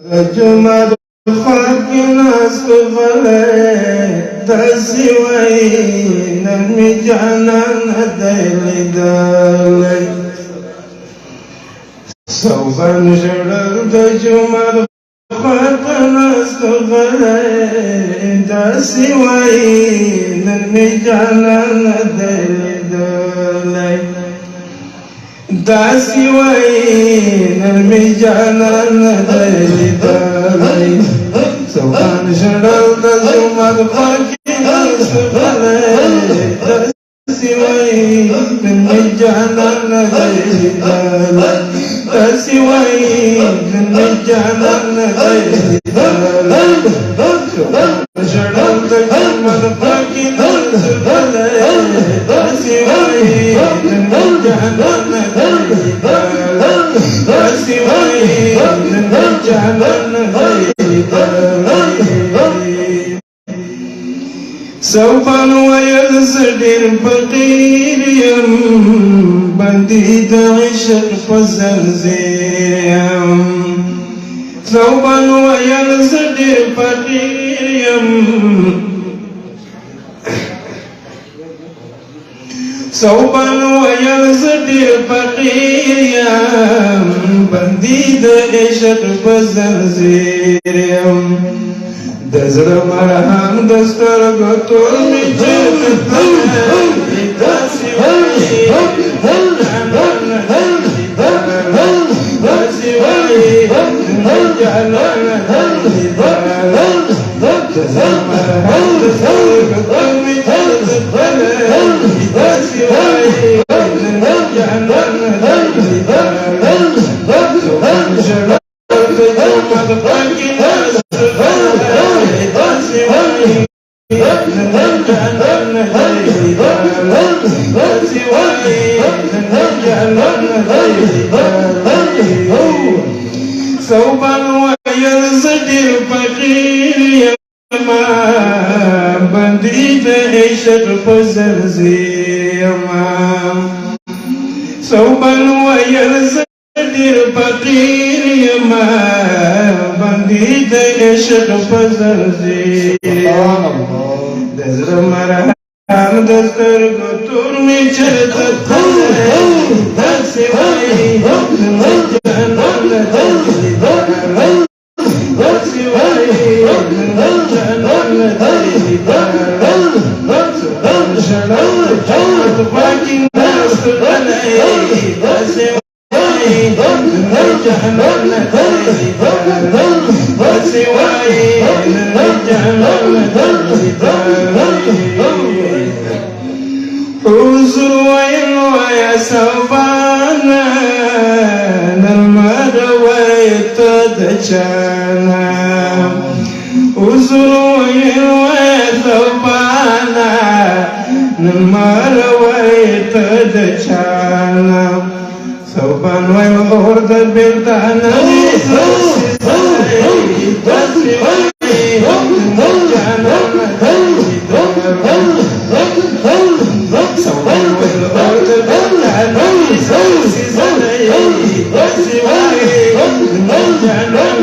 جمد خاک نست غلی دسی وی نمی جانان دیلی دلی صوبان جرل د جمد خاک نست غلی دسی وی نمی جانان دیلی دلی داسی وی نرمی جانان دیلی دلی سوان شرل دزمد خاکی نست غلی داسی وی نرمی جانان دیلی دلی داسی وی نرمی جانان دیلی دلی سوان شرل دزمد خاکی نست غلی داسی وی نرمی جانان داسی وی نرمی جانان دیلی دلی سوفان ویل زدیر فقیر یم بندی د عشق په زنځیر یم سوفان ویل زدیر فقیر یم صوبان ویل زدیر فقیر یم بندی د عشق په زنځیر یم د زړه مرهم د سترګو تور مې چیرته تللی داسې وایي داسې وایي جانان د زړه مرهم د سترګو تور مې چیرته تللی داسې وایي جانان سوان ژړل د جمد خاکې نست غلی داسې وایي جانان دیلی داسې وایي جانان دیلی صوبان ویل زه ډېر فقیر یمه بندي د عشق په زنځیر یمه صوبان ویل زه ډېر فقیر یمه بندي د عشق په زنځیر د زړه مرهم د سترګو تور مې چېرته تللی داسې وایي جانان دیلی داسې وایي جانان دیلی سوان ژړل د جمد خاکې نست غلی داسې وایي جانان دیلی داسې وایي جانان دیلی حضور ویل وایه سوبانه نرمه روی ته د چانه حضور ویل وایه سوبانه نرمه روی ته د چانه سوبان ویل اور د بیلتانه داسې وایي جانان سوبان ویل اور د بیلتانه داسې وایي جانان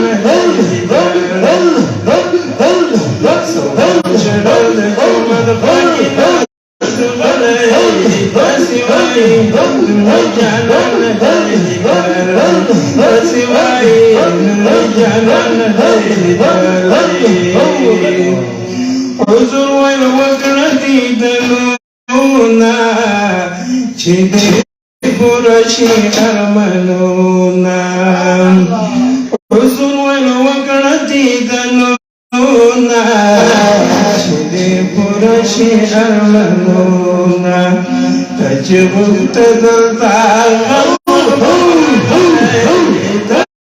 سوبان ژړل د جمد خاکې نست غلی داسې وایي جانان دیلی داسې وایي جانان دیلی حضور ویل وکړه دیدنونه چې دې پوره شي ارمانونه حضور ویل وکړه دیدنونه چې دې پوره شي ارمانونه ته چې غوښته دلته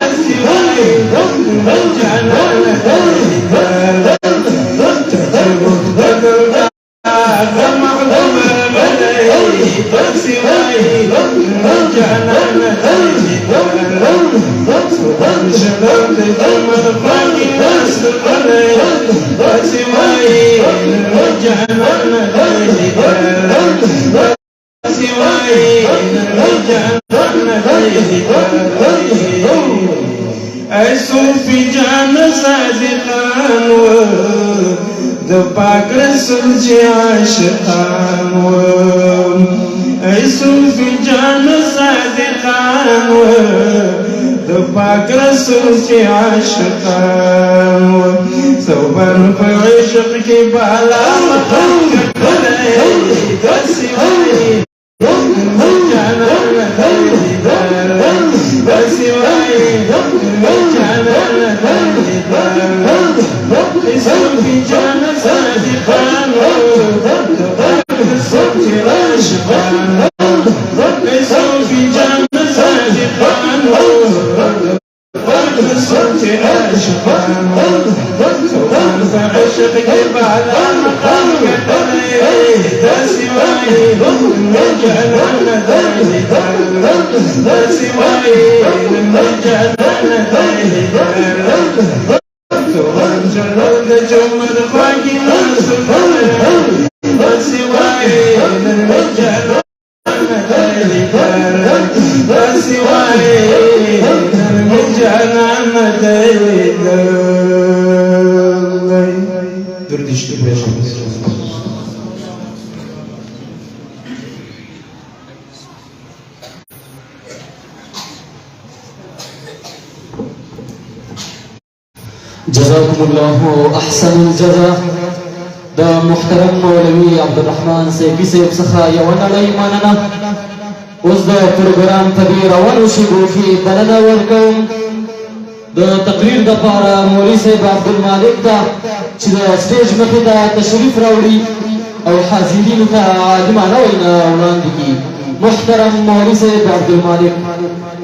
داسې وایي جانان دیلی ته چې غوښته دلته مغلوب غلی داسې وایي جانان دیلی سوان ژړل د جمد خاکې نست غلی داسې وایي جانان دیلی داسې وایي جانان دیلی اے صوفی جان صادقان و د پاک رسول چی عاشقان و اے صوفی جان صادقان و د پاک رسول چی عاشقان و صوبان پا عشق کی بالا مقام کتنے دسی وائی جانا ندائی دار دسی وائی جانا ندائی دار صوفی جان صادقان صوفی عاشقان صوفی جان صادقان صوفی عاشقان صوفان فعشق كبالا مقام كتني داسي واي نجعلنا نداي داسي واي نجعلنا نداي صوفان جلال جمد خاكي ناسفان داسي واي نجعلنا نداي داسي واي نجعلنا نداي دردشت باشم جزاكم الله أحسن الجزاء دا محترم مولوي عبد الرحمن سيفي سيب سخا يوانا لإيماننا وزدا پروگرام تدي روانو شیبو کی بلنا ورکوم دا تقریر دا پارا مولوی سیب عبد المالک دا چی دا سٹیج مخی دا تشریف راوڑی او حاضرین تا عالمانا وینا اولان دی محترم مولوی سیب عبد المالک